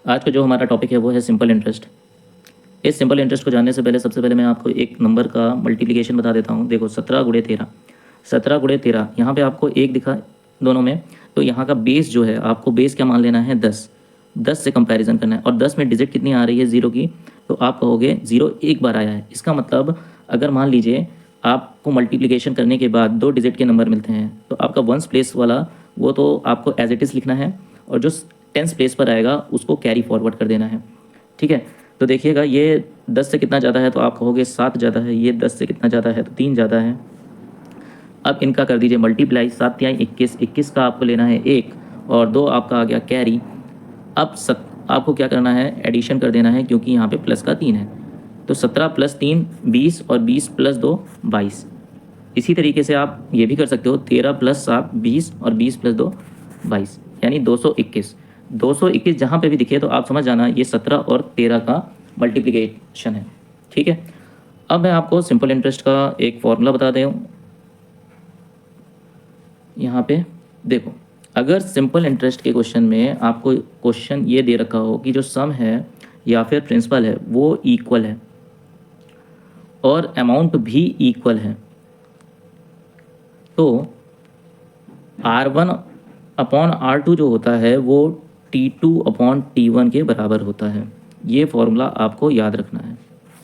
आज का जो हमारा टॉपिक है वो है सिंपल इंटरेस्ट। इस सिंपल इंटरेस्ट को जानने से पहले सबसे पहले मैं आपको एक नंबर का मल्टीप्लिकेशन बता देता हूँ। देखो 17 × 13, 17 × 13, यहाँ पे आपको एक दिखा दोनों में, तो यहाँ का बेस जो है आपको बेस क्या मान लेना है 10, 10 से कंपैरिजन करना है। और 10 में डिजिट कितनी आ रही है ज़ीरो की, तो आप कहोगे ज़ीरो एक बार आया है। इसका मतलब अगर मान लीजिए आपको मल्टीप्लिकेशन करने के बाद 2 डिजिट के नंबर मिलते हैं तो आपका वंस प्लेस वाला वो तो आपको एज इट इज़ लिखना है, और जो टेंस प्लेस पर आएगा उसको कैरी फॉरवर्ड कर देना है। ठीक है, तो देखिएगा ये 10 से कितना ज़्यादा है तो आप कहोगे 7 ज़्यादा है, ये 10 से कितना ज़्यादा है तो 3 ज़्यादा है। अब इनका कर दीजिए मल्टीप्लाई, 7 या 21, 21 का आपको लेना है 1 और 2 आपका आ गया कैरी। अब आपको क्या करना है, एडिशन कर देना है क्योंकि यहाँ पे प्लस का 3 है। तो 17 + 3 20 और 20 + 2 22। इसी तरीके से आप ये भी कर सकते हो 13 + 7 20 और 20 + 2 22, यानी 221। 221 जहाँ पे भी दिखे तो आप समझ जाना ये 17 और 13 का मल्टीप्लिकेशन है। ठीक है, अब मैं आपको सिंपल इंटरेस्ट का एक फॉर्मूला बता दूँ। यहाँ पे देखो, अगर सिंपल इंटरेस्ट के क्वेश्चन में आपको क्वेश्चन ये दे रखा हो कि जो सम है या फिर प्रिंसिपल है वो इक्वल है और अमाउंट भी इक्वल है, तो R1/R2 जो होता है वो T2/T1 के बराबर होता है। ये फॉर्मूला आपको याद रखना है।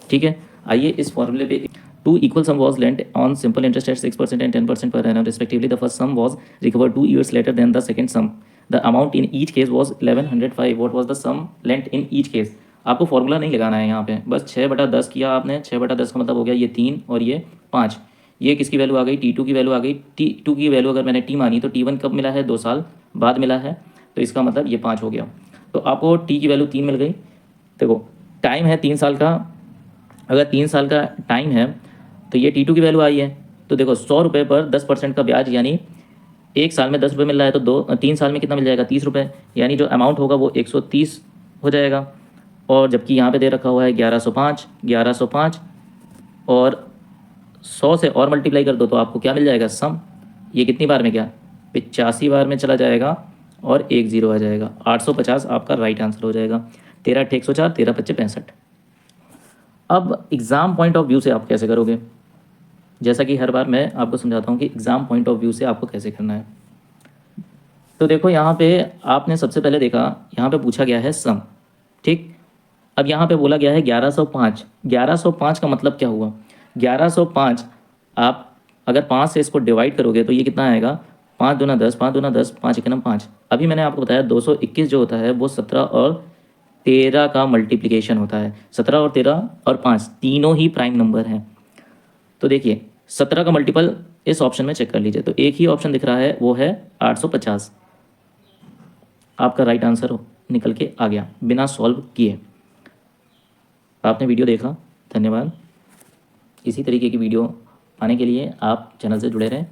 ठीक है, आइए इस फॉर्मूले पे two equal sum was lent on simple interest at 6% and 10% per annum respectively. The first sum was recovered 2 years later than the second sum. The amount in each case was 1105. What was the sum lent in each case? आपको formula नहीं लगाना है यहाँ पे, बस 6/10 किया आपने। 6/10 का मतलब हो गया ये 3 और ये 5। ये किसकी वैल्यू आ गई, T2 की वैल्यू आ गई। T2 की वैल्यू अगर मैंने T मानी तो T1 कब मिला है, 2 साल बाद मिला है, तो इसका मतलब ये 5 हो गया। तो आपको T की वैल्यू 3 मिल गई। देखो टाइम है 3 साल का, अगर 3 साल का टाइम है तो ये T2 की वैल्यू आई है। तो देखो 100 रुपये पर 10% का ब्याज, यानी 1 साल में 10 रुपये मिल रहा है तो 3 साल में कितना मिल जाएगा, 30 रुपये, यानी जो अमाउंट होगा वो 130 हो जाएगा। और जबकि यहाँ पे दे रखा हुआ है 1105, 1105 और 100 से और मल्टीप्लाई कर दो तो आपको क्या मिल जाएगा सम। ये कितनी बार में, क्या 85 बार में चला जाएगा और 1 0 आ जाएगा। 850 आपका राइट आंसर हो जाएगा। 13 × 104, 13 × 25 65। अब एग्ज़ाम पॉइंट ऑफ व्यू से आप कैसे करोगे, जैसा कि हर बार मैं आपको समझाता हूँ कि एग्ज़ाम पॉइंट ऑफ व्यू से आपको कैसे करना है। तो देखो यहाँ पे आपने सबसे पहले देखा, यहाँ पे पूछा गया है सम। ठीक, अब यहाँ पे बोला गया है 1105। 1105 का मतलब क्या हुआ, 1105 आप अगर 5 से इसको डिवाइड करोगे तो ये कितना आएगा, 5 दूना 10, 5 दूना 10, 5 एकम 5। अभी मैंने आपको बताया 221 जो होता है वो 17 और 13 का मल्टीप्लिकेशन होता है। 17 और 13 और 5 तीनों ही प्राइम नंबर हैं। तो देखिए 17 का मल्टीपल इस ऑप्शन में चेक कर लीजिए, तो एक ही ऑप्शन दिख रहा है वो है 850। आपका राइट आंसर निकल के आ गया बिना सॉल्व किए। आपने वीडियो देखा, धन्यवाद। इसी तरीके की वीडियो पाने के लिए आप चैनल से जुड़े रहें।